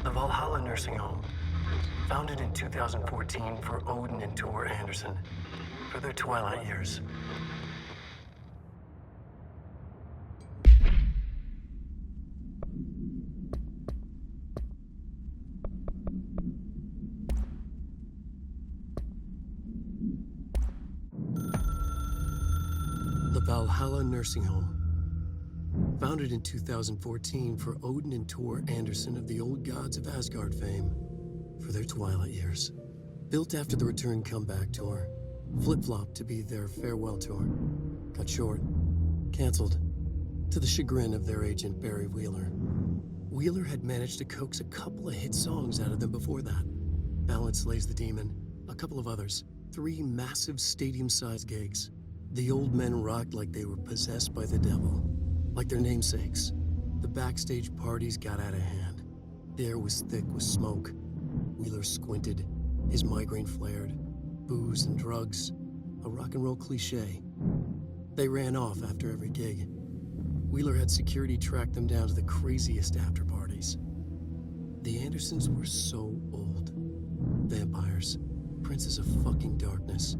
The Valhalla Nursing Home, founded in 2014 for Odin and Tor Anderson for their twilight years. The Valhalla Nursing Home, founded in 2014 for Odin and Tor Anderson of the Old Gods of Asgard fame for their twilight years. Built after the Return Comeback tour, flip-flopped to be their farewell tour, cut short, canceled, to the chagrin of their agent Barry Wheeler. Wheeler had managed to coax a couple of hit songs out of them before that. Balance Slays the Demon, a couple of others, 3 massive stadium-sized gigs. The old men rocked like they were possessed by the devil, like their namesakes. The backstage parties got out of hand. The air was thick with smoke. Wheeler squinted, his migraine flared. Booze and drugs, a rock and roll cliche. They ran off after every gig. Wheeler had security track them down to the craziest after parties. The Andersons were so old. Vampires, princes of fucking darkness.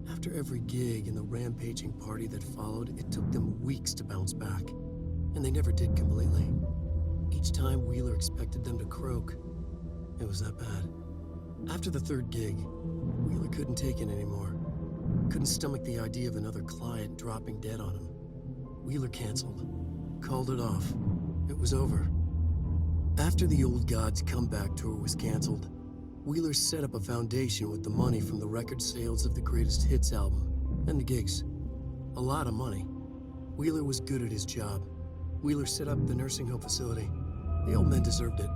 After every gig and the rampaging party that followed, it took them weeks to bounce back. And they never did completely. Each time Wheeler expected them to croak. It was that bad. After the 3rd gig, Wheeler couldn't take it anymore. Couldn't stomach the idea of another client dropping dead on him. Wheeler canceled. Called it off. It was over. After the Old Gods Comeback tour was canceled, Wheeler set up a foundation with the money from the record sales of the Greatest Hits album and the gigs. A lot of money. Wheeler was good at his job. Wheeler set up the nursing home facility. The old men deserved it.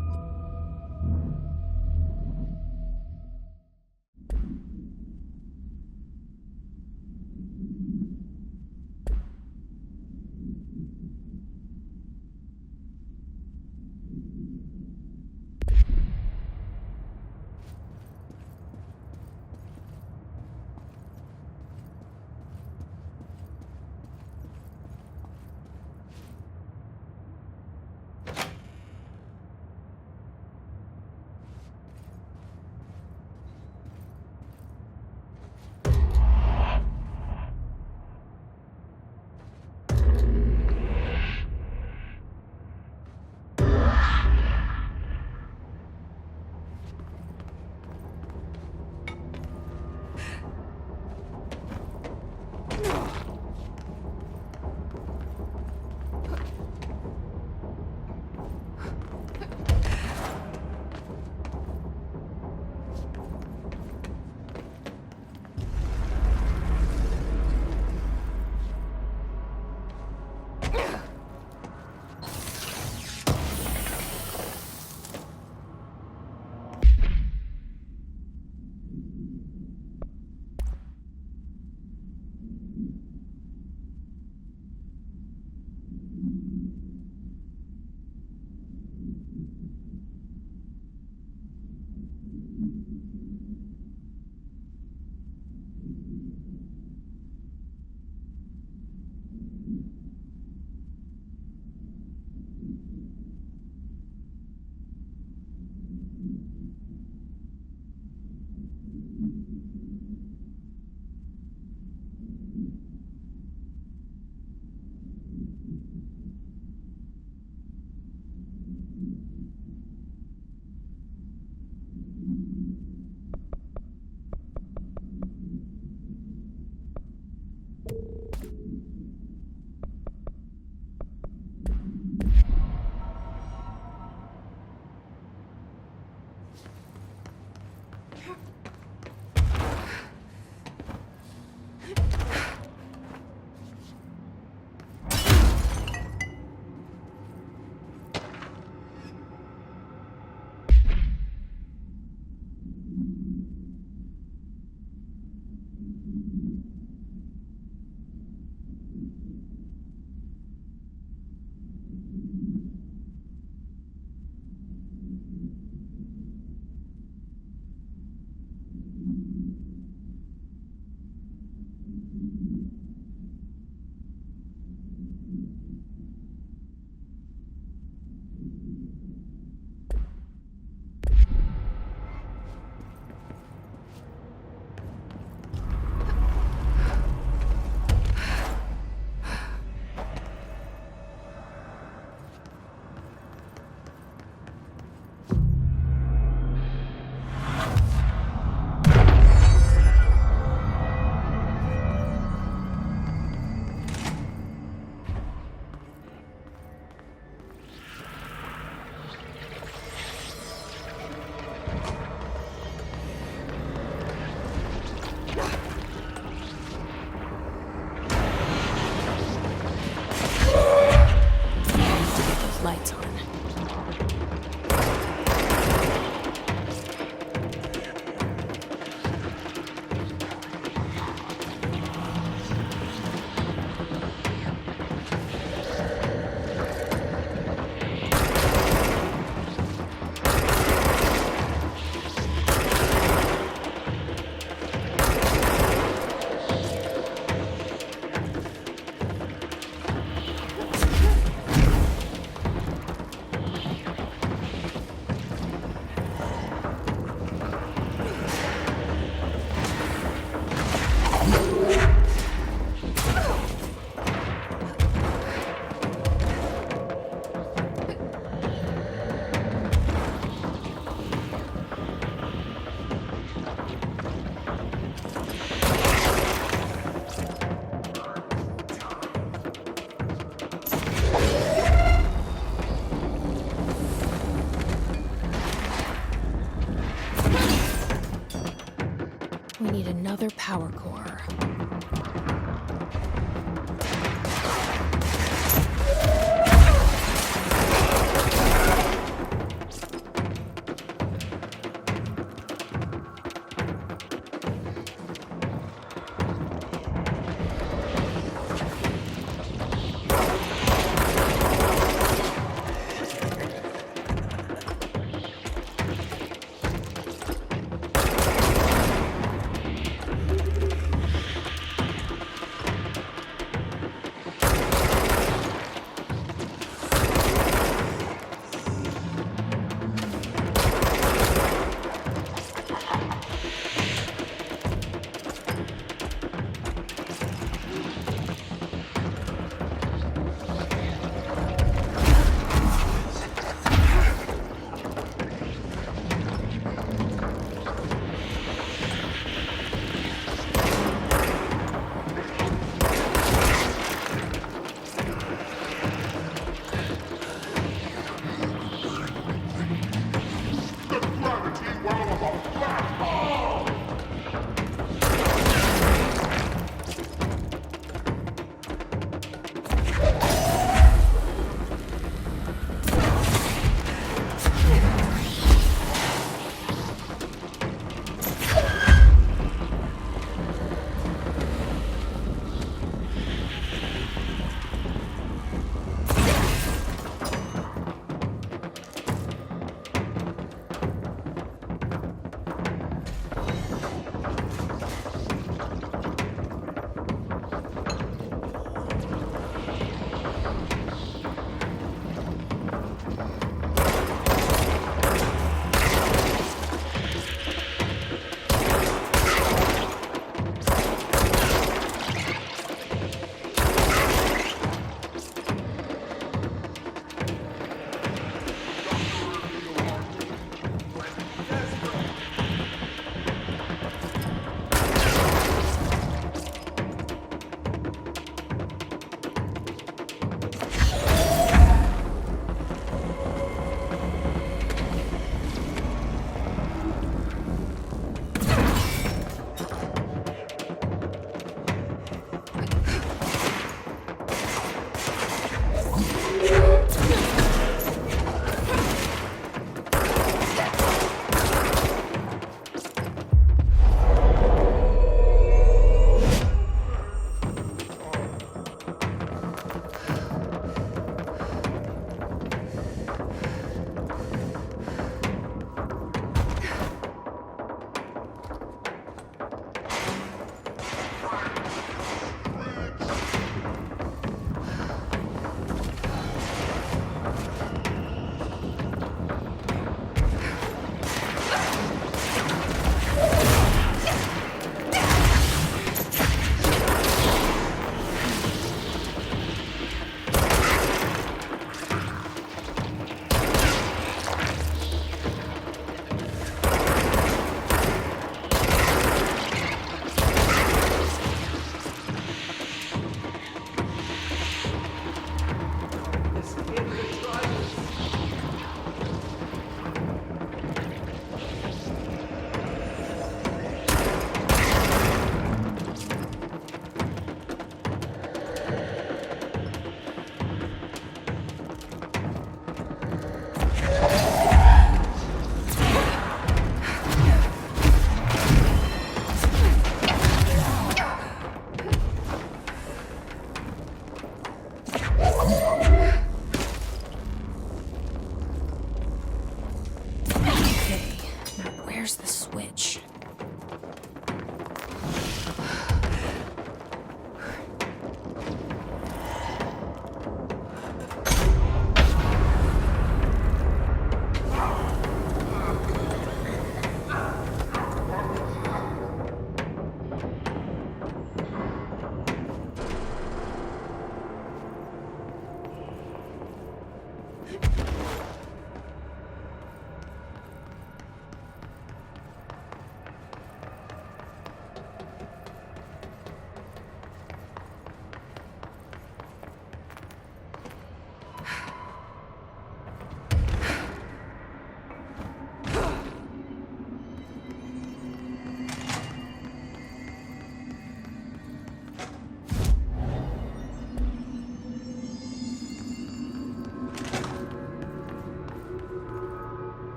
We need another power core.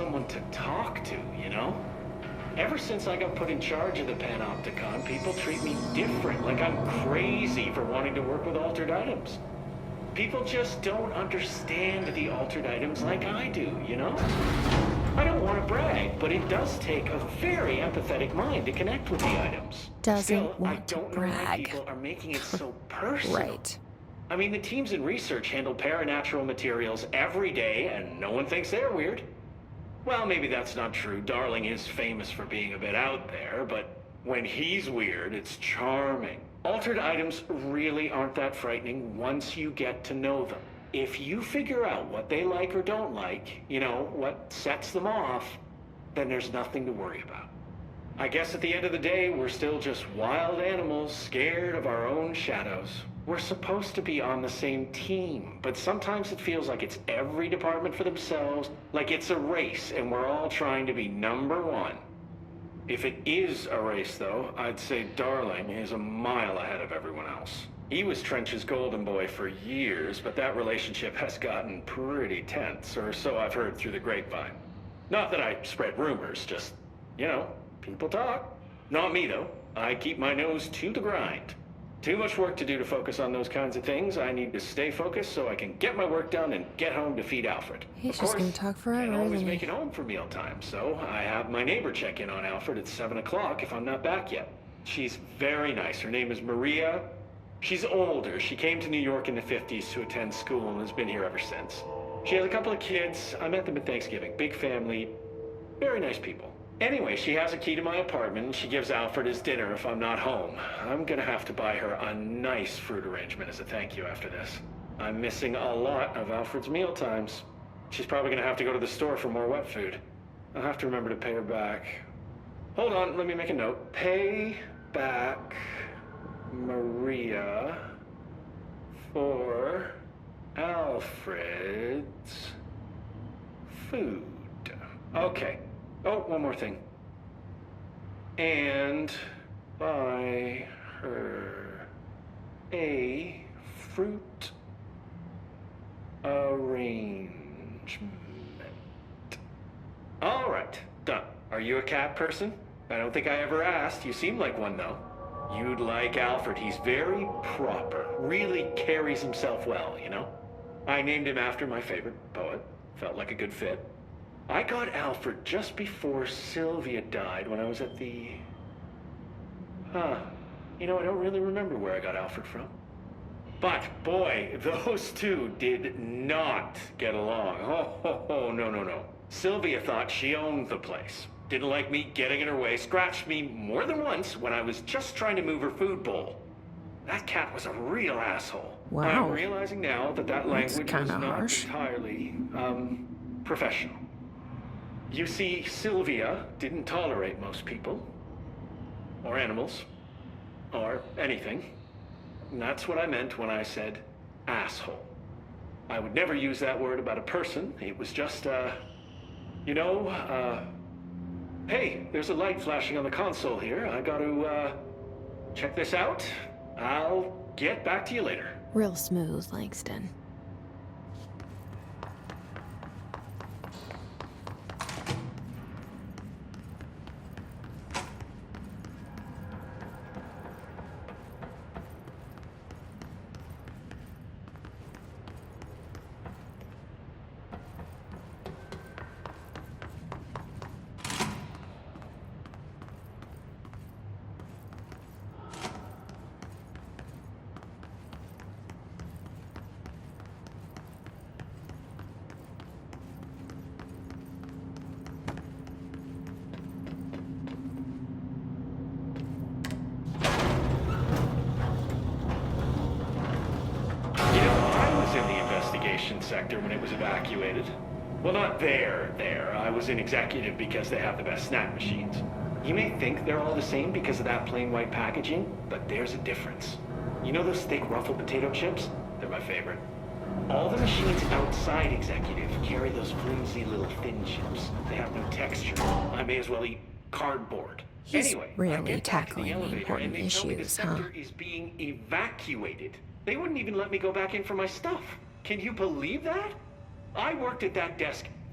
someone to talk to, you know? Ever since I got put in charge of the Panopticon, people treat me different, like I'm crazy for wanting to work with altered items. People just don't understand the altered items like I do, you know? I don't want to brag, but it does take a very empathetic mind to connect with the items. Doesn't Still, I want to don't know why brag. people are making it so personal. Right. I mean, the teams in research handle paranatural materials every day, and no one thinks they're weird. Well, maybe that's not true. Darling is famous for being a bit out there, but when he's weird, it's charming. Altered items really aren't that frightening once you get to know them. If you figure out what they like or don't like, you know, what sets them off, then there's nothing to worry about. I guess at the end of the day, we're still just wild animals scared of our own shadows. We're supposed to be on the same team, but sometimes it feels like it's every department for themselves, like it's a race and we're all trying to be number one. If it is a race, though, I'd say Darling is a mile ahead of everyone else. He was Trench's golden boy for years, but that relationship has gotten pretty tense, or so I've heard through the grapevine. Not that I spread rumors, just, you know, people talk. Not me, though. I keep my nose to the grind. Too much work to do to focus on those kinds of things. I need to stay focused so I can get my work done and get home to feed Alfred. He's Of just course, gonna talk forever, can't always isn't he? make it home for mealtime, so I have my neighbor check in on Alfred at 7 o'clock if I'm not back yet. She's very nice. Her name is Maria. She's older. She came to New York in the 50s to attend school and has been here ever since. She has a couple of kids. I met them at Thanksgiving. Big family. Very nice people. Anyway, she has a key to my apartment. She gives Alfred his dinner if I'm not home. I'm gonna have to buy her a nice fruit arrangement as a thank you after this. I'm missing a lot of Alfred's meal times. She's probably gonna have to go to the store for more wet food. I'll have to remember to pay her back. Hold on, let me make a note. Pay back Maria for Alfred's food. Okay. Oh, one more thing. And buy her a fruit arrangement. All right, done. Are you a cat person? I don't think I ever asked. You seem like one, though. You'd like Alfred. He's very proper. Really carries himself well, you know? I named him after my favorite poet. Felt like a good fit. I got Alfred just before Sylvia died when I was at the... You know, I don't really remember where I got Alfred from. But, boy, those two did not get along. Oh, no. Sylvia thought she owned the place. Didn't like me getting in her way. Scratched me more than once when I was just trying to move her food bowl. That cat was a real asshole. Wow. I'm realizing now that language was kinda not harsh. entirely, professional. You see, Sylvia didn't tolerate most people, or animals, or anything. And that's what I meant when I said asshole. I would never use that word about a person. It was just, hey, there's a light flashing on the console here. I gotta, check this out. I'll get back to you later. Real smooth, Langston. Sector when it was evacuated. Well, not there. I was in executive because they have the best snack machines. You may think they're all the same because of that plain white packaging, but there's a difference. You know those thick ruffled potato chips? They're my favorite. All the machines outside executive carry those flimsy little thin chips. They have no texture. I may as well eat cardboard. He's Anyway, I really get back to the tackling the elevator important and they tell me the issues, huh? sector is being evacuated. They wouldn't even let me go back in for my stuff. Can you believe that? I worked at that desk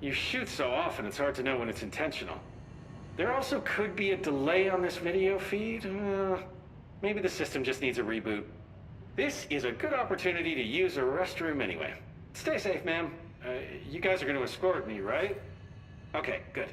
You shoot so often, it's hard to know when it's intentional. There also could be a delay on this video feed. Maybe the system just needs a reboot. This is a good opportunity to use a restroom anyway. Stay safe, ma'am. You guys are going to escort me, right? Okay, good.